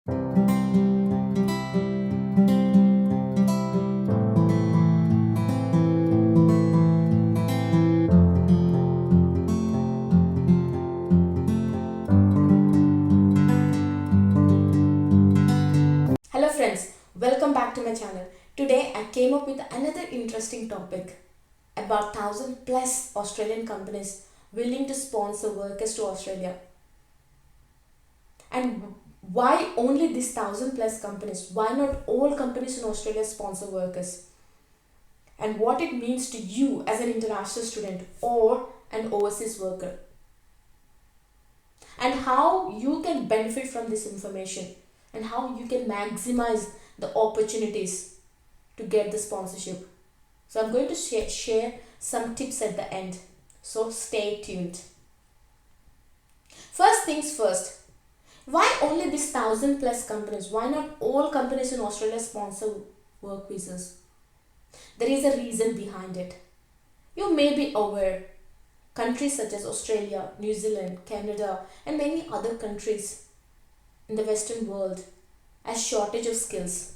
Hello friends, welcome back to my channel. Today I came up with another interesting topic about 1000 plus Australian companies willing to sponsor workers to Australia. And why only these 1000 plus companies? Why not all companies in Australia sponsor workers? And what it means to you as an international student or an overseas worker. And how you can benefit from this information and how you can maximize the opportunities to get the sponsorship. So I'm going to share some tips at the end. So stay tuned. First things first, why only these 1000 plus companies? Why not all companies in Australia sponsor work visas? There is a reason behind it. You may be aware countries such as Australia, New Zealand, Canada, and many other countries in the Western world has shortage of skills.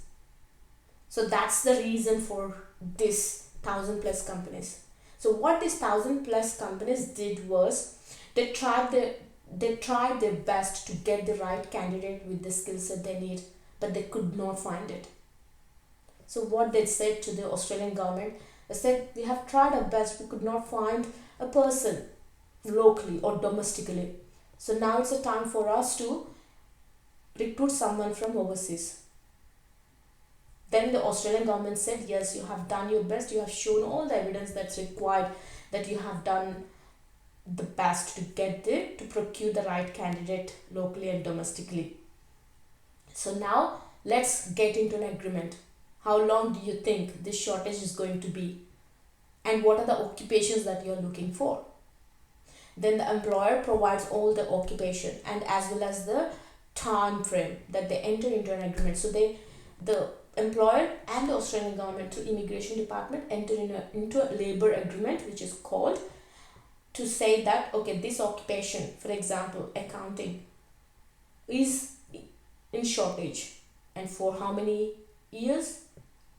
So that's the reason for this 1000 plus companies. So what these 1000 plus companies did was they tried their best to get the right candidate with the skills that they need, but they could not find it. So what they said to the Australian government, they said, we have tried our best, we could not find a person locally or domestically. So now it's a time for us to recruit someone from overseas. Then the Australian government said, yes, you have done your best, you have shown all the evidence that's required, that you have done the best to get there, to procure the right candidate locally and domestically. So now let's get into an agreement. How long do you think this shortage is going to be? And what are the occupations that you're looking for? Then the employer provides all the occupation and as well as the time frame that they enter into an agreement. So the employer and the Australian government through immigration department enter into a labor agreement, which is called, to say that okay, this occupation, for example accounting, is in shortage, and for how many years,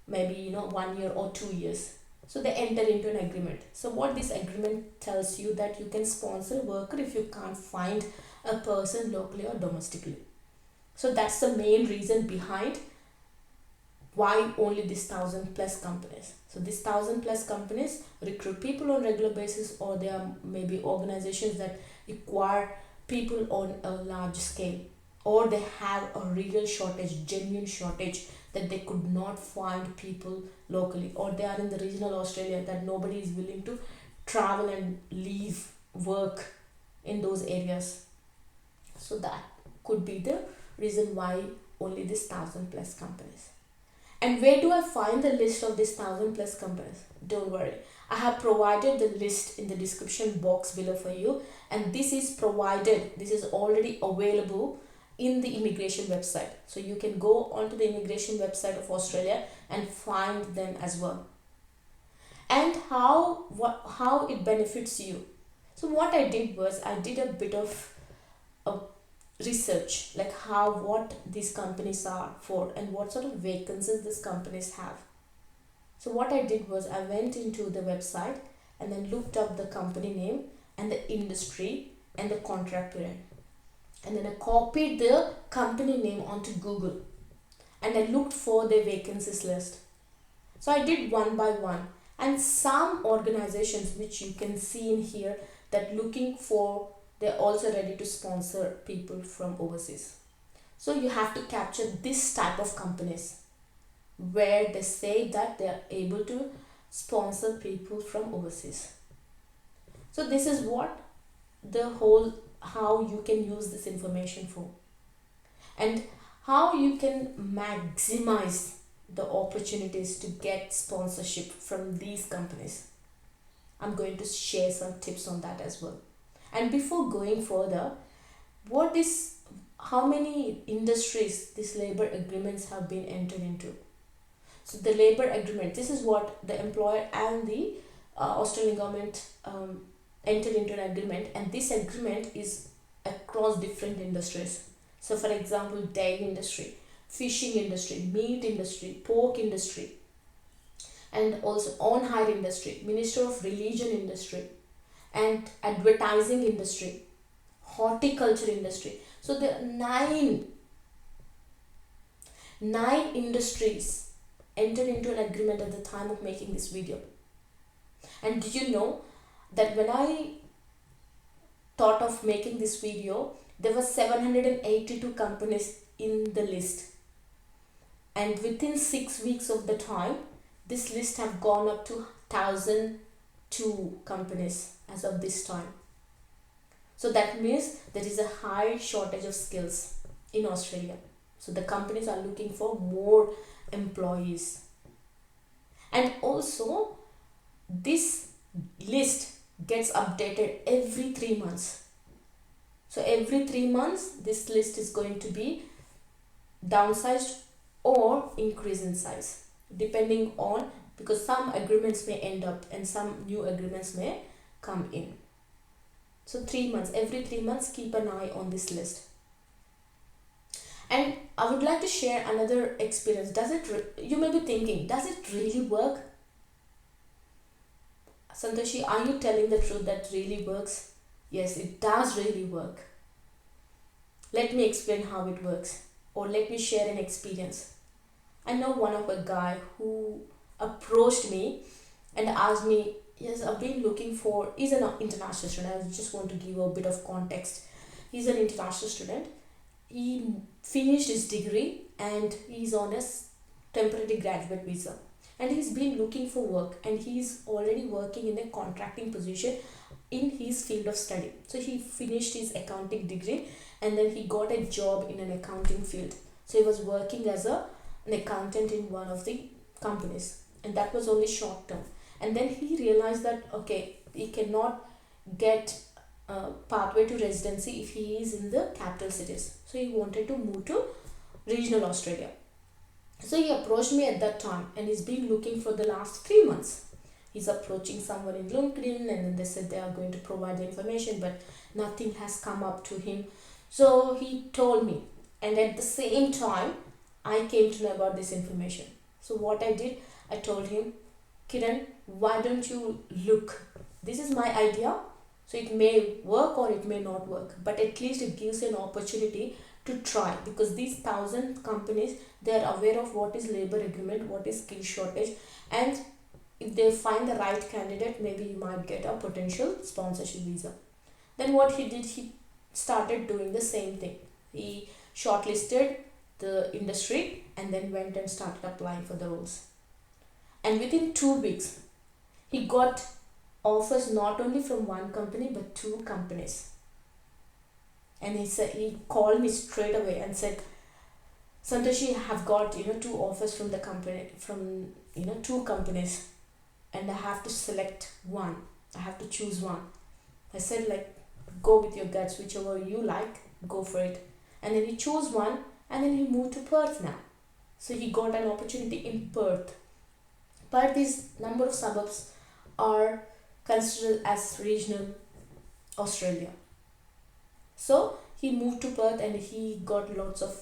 maybe 1 year or 2 years. So they enter into an agreement. So what this agreement tells you, that you can sponsor a worker if you can't find a person locally or domestically. So that's the main reason behind why only these 1000 plus companies. So these 1000 plus companies recruit people on regular basis, or there are maybe organizations that require people on a large scale, or they have a real shortage, genuine shortage, that they could not find people locally, or they are in the regional Australia that nobody is willing to travel and leave work in those areas. So that could be the reason why only this 1000 plus companies. And where do I find the list of these 1000 plus companies? Don't worry, I have provided the list in the description box below for you, and this is already available in the immigration website. So you can go onto the immigration website of Australia and find them as well. And how it benefits you. So what I did was I did a bit of a research, like what these companies are for and what sort of vacancies these companies have. So what I did was I went into the website and then looked up the company name and the industry and the contract period. And then I copied the company name onto Google and I looked for the vacancies list. So I did one by one, and some organizations which you can see in here that looking for, they're also ready to sponsor people from overseas. So you have to capture this type of companies where they say that they are able to sponsor people from overseas. So this is what the whole, how you can use this information for, and how you can maximize the opportunities to get sponsorship from these companies. I'm going to share some tips on that as well. And before going further, how many industries these labor agreements have been entered into? So the labor agreement, this is what the employer and the Australian government entered into an agreement, and this agreement is across different industries. So for example, dairy industry, fishing industry, meat industry, pork industry, and also on hire industry, minister of religion industry, and advertising industry, horticulture industry. So there are nine industries entered into an agreement at the time of making this video. And did you know that when I thought of making this video, there were 782 companies in the list, and within 6 weeks of the time, this list have gone up to 1002 companies as of this time. So that means there is a high shortage of skills in Australia. So the companies are looking for more employees. And also this list gets updated every 3 months. So every 3 months this list is going to be downsized or increase in size, depending on, because some agreements may end up and some new agreements may come in. So 3 months, every 3 months, keep an eye on this list. And I would like to share another experience. You may be thinking, does it really work? Santoshi, are you telling the truth that really works? Yes, it does really work. Let me explain how it works, or let me share an experience. I know one of a guy who approached me and asked me, yes, I've been looking for, he's an international student. I just want to give a bit of context. He's an international student. He finished his degree and he's on a temporary graduate visa. And he's been looking for work, and he's already working in a contracting position in his field of study. So he finished his accounting degree and then he got a job in an accounting field. So he was working as an accountant in one of the companies, and that was only short term. And then he realized that okay, he cannot get a pathway to residency if he is in the capital cities. So he wanted to move to regional Australia. So he approached me at that time, and he's been looking for the last 3 months. He's approaching someone in LinkedIn, and then they said they are going to provide the information, but nothing has come up to him. So he told me, and at the same time I came to know about this information. So what I did, I told him, Kiran, why don't you look? This is my idea. So it may work or it may not work, but at least it gives you an opportunity to try, because these 1,000 companies, they are aware of what is labor agreement, what is skill shortage, and if they find the right candidate, maybe you might get a potential sponsorship visa. Then what he did, he started doing the same thing. He shortlisted the industry and then went and started applying for the roles. And within 2 weeks, he got offers not only from one company but 2 companies. And he called me straight away and said, Santoshi, I have got 2 offers from the company, from 2 companies, and I have to select one. I have to choose one. I said, like, go with your guts, whichever you like, go for it. And then he chose one, and then he moved to Perth now. So he got an opportunity in Perth. But these number of suburbs are considered as regional Australia. So he moved to Perth and he got lots of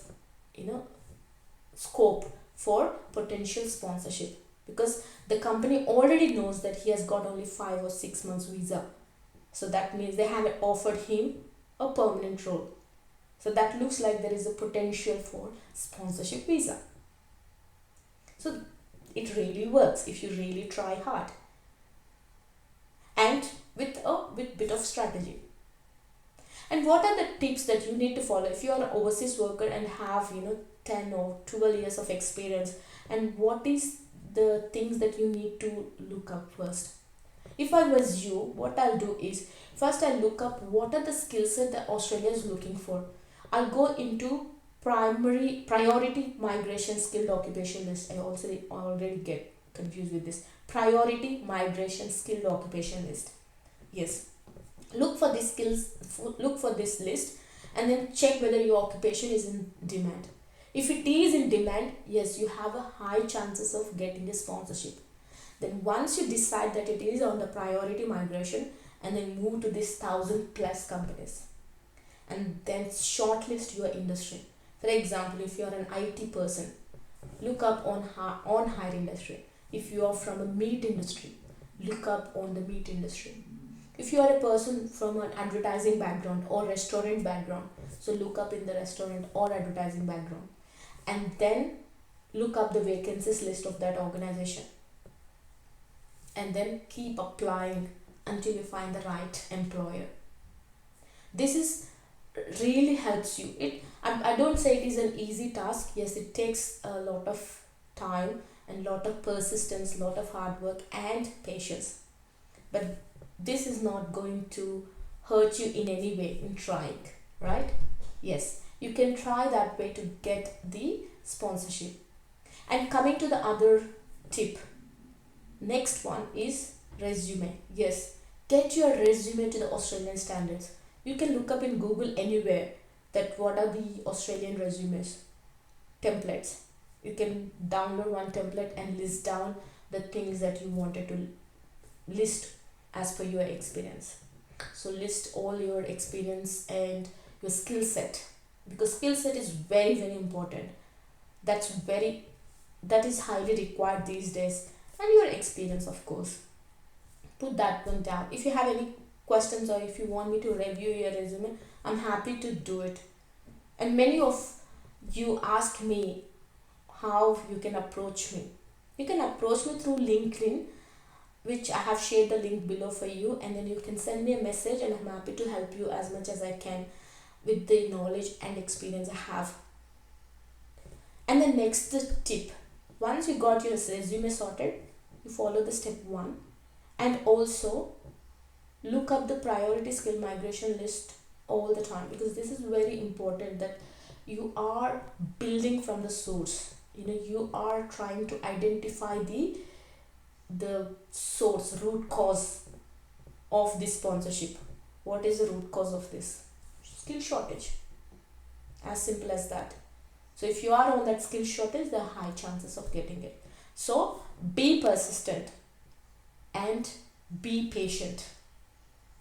scope for potential sponsorship, because the company already knows that he has got only 5 or 6 months visa. So that means they have offered him a permanent role. So that looks like there is a potential for sponsorship visa. So it really works if you really try hard and with a bit of strategy. And what are the tips that you need to follow if you are an overseas worker and have 10 or 12 years of experience, and what is the things that you need to look up first? If I was you, what I'll do is, first I'll look up what are the skill set that Australia is looking for. I'll go into priority migration skilled occupation list. I already get confused with this. Priority migration skilled occupation list. Yes. Look for these skills, look for this list, and then check whether your occupation is in demand. If it is in demand, yes, you have a high chances of getting a sponsorship. Then once you decide that it is on the priority migration, and then move to this 1,000 plus companies. and then shortlist your industry. For example, if you are an IT person, look up on hire industry. If you are from a meat industry, look up on the meat industry. If you are a person from an advertising background or restaurant background, so look up in the restaurant or advertising background, and then look up the vacancies list of that organization, and then keep applying until you find the right employer. This is really helps you. I don't say it is an easy task. Yes, it takes a lot of time and lot of persistence, lot of hard work and patience, but this is not going to hurt you in any way in trying, right? Yes, you can try that way to get the sponsorship. And coming to the other tip, next one is resume. Yes, get your resume to the Australian standards. You can look up in Google anywhere that what are the Australian resumes templates. You can download one template and list down the things that you wanted to list as per your experience. So list all your experience and your skill set, because skill set is very very important. That is highly required these days, and your experience, of course. Put that one down. If you have any questions or if you want me to review your resume, I'm happy to do it. And many of you ask me how you can approach me. You can approach me through LinkedIn, which I have shared the link below for you, and then you can send me a message and I'm happy to help you as much as I can with the knowledge and experience I have. And the next tip, once you got your resume sorted, you follow the step 1 and also look up the priority skill migration list all the time, because this is very important that you are building from the source. You are trying to identify the source, root cause of this sponsorship. What is the root cause of this? Skill shortage. As simple as that. So if you are on that skill shortage, there are high chances of getting it. So be persistent and be patient.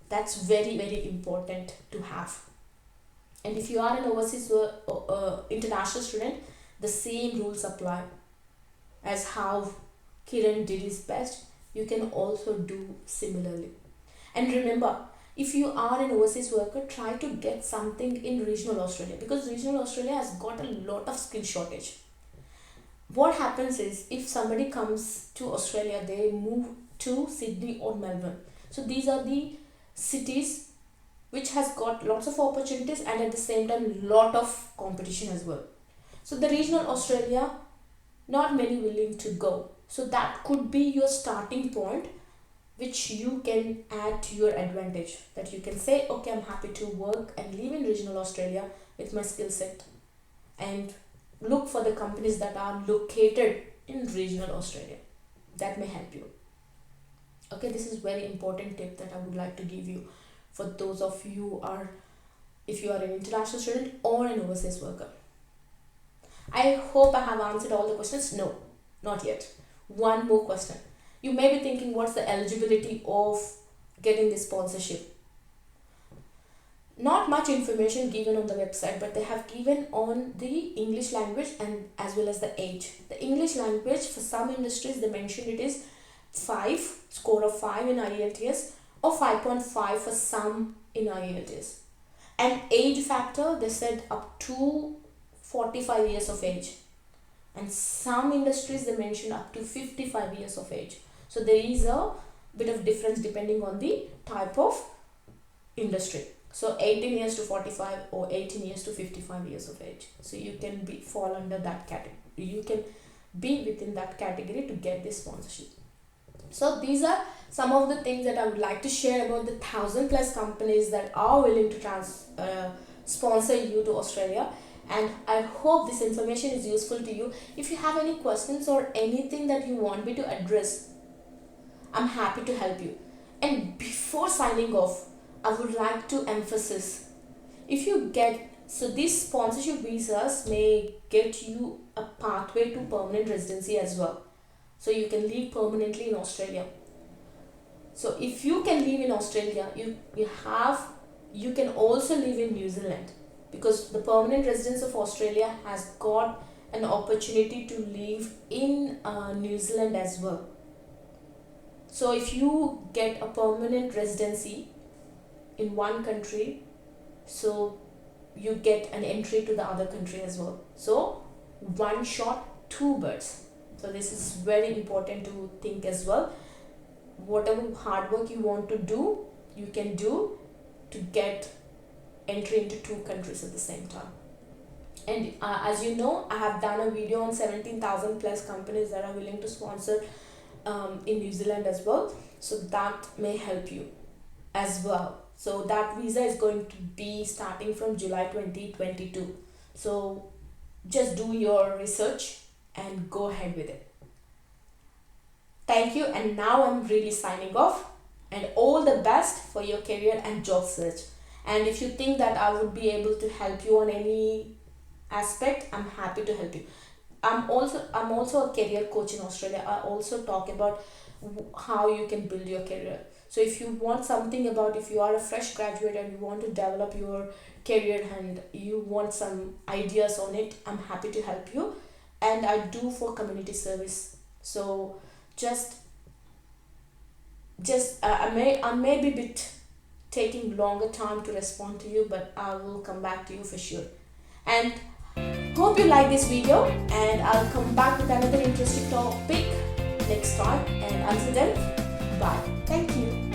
That's very very important to have. And if you are an overseas international student, the same rules apply. As how Kiran did his best, you can also do similarly. And remember, if you are an overseas worker, try to get something in regional Australia, because regional Australia has got a lot of skill shortage. What happens is, if somebody comes to Australia, they move to Sydney or Melbourne. So these are the cities which has got lots of opportunities and at the same time lot of competition as well. So the regional Australia, not many willing to go. So that could be your starting point, which you can add to your advantage. That you can say, okay, I'm happy to work and live in regional Australia with my skill set, and look for the companies that are located in regional Australia. That may help you. Okay, this is very important tip that I would like to give you for those of you who are, if you are an international student or an overseas worker. I hope I have answered all the questions. No, not yet. One more question. You may be thinking, what's the eligibility of getting this sponsorship? Not much information given on the website, but they have given on the English language and as well as the age. The English language, for some industries, they mentioned it is 5, score of 5 in IELTS, or 5.5 for some in IELTS. And age factor, they said up to 45 years of age. And some industries, they mentioned up to 55 years of age. So there is a bit of difference depending on the type of industry. So 18 years to 45 or 18 years to 55 years of age. So you can fall under that category. You can be within that category to get this sponsorship. So these are some of the things that I would like to share about the 1,000+ companies that are willing to sponsor you to Australia. And I hope this information is useful to you. If you have any questions or anything that you want me to address, I'm happy to help you. And before signing off, I would like to emphasize, if you get, so these sponsorship visas may get you a pathway to permanent residency as well. So you can live permanently in Australia. So if you can live in Australia, you have you can also live in New Zealand, because the permanent residents of Australia has got an opportunity to live in New Zealand as well. So if you get a permanent residency in one country, so you get an entry to the other country as well. So one shot, two birds. So this is very important to think as well. Whatever hard work you want to do, you can do to get entry into two countries at the same time. And as you know, I have done a video on 17,000 plus companies that are willing to sponsor in New Zealand as well. So that may help you as well. So that visa is going to be starting from July 2022. So just do your research and go ahead with it. Thank you, and now I'm really signing off, and all the best for your career and job search. And if you think that I would be able to help you on any aspect, I'm happy to help you. I'm also a career coach in Australia. I also talk about how you can build your career. So if you want something about, if you are a fresh graduate and you want to develop your career and you want some ideas on it, I'm happy to help you. And I do for community service. So just I may be a bit taking longer time to respond to you, but I will come back to you for sure. And hope you like this video, and I'll come back with another interesting topic next time. And until then, bye. Thank you.